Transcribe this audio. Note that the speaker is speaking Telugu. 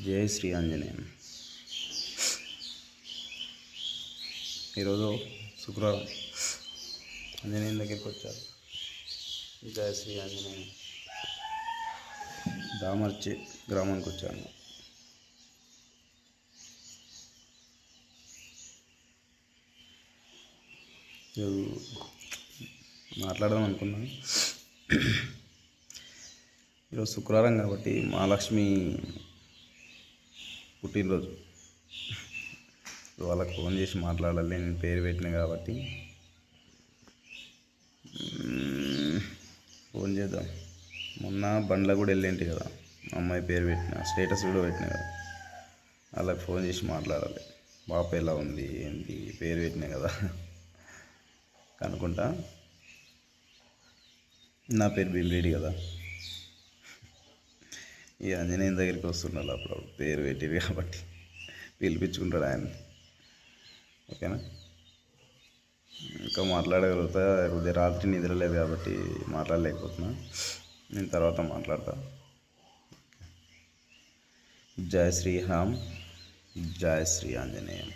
జై శ్రీ ఆంజనేయం. ఈరోజు శుక్రవారం ఆంజనేయం దగ్గరికి వచ్చారు. జై శ్రీ ఆంజనేయం. దామర్చి గ్రామానికి వచ్చాను. మాట్లాడదాం అనుకున్నాను. ఈరోజు శుక్రవారం కాబట్టి మహాలక్ష్మి పుట్టినరోజు. వాళ్ళకి ఫోన్ చేసి మాట్లాడాలి. నేను పేరు పెట్టిన కాబట్టి ఫోన్ చేద్దాం. మొన్న బండ్ల కూడా వెళ్ళేంటి కదా, అమ్మాయి పేరు పెట్టిన, స్టేటస్ కూడా పెట్టిన కదా, వాళ్ళకి ఫోన్ చేసి మాట్లాడాలి. పాప ఎలా ఉంది ఏంటి, పేరు పెట్టినా కదా కనుకుంటా. నా పేరు భీమిరెడ్డి కదా, ఈ ఆంజనేయం దగ్గరికి వస్తున్నాడు. అప్పుడు పేరు పెట్టిరు కాబట్టి పిలిపించుకుంటాడు ఆయన. ఓకేనా? ఇంకా మాట్లాడగలుగుతా. ఉదయం రాత్రి నిద్రలేదు కాబట్టి మాట్లాడలేకపోతున్నా. నేను తర్వాత మాట్లాడతా. జై శ్రీరామ్, జై శ్రీ ఆంజనేయం.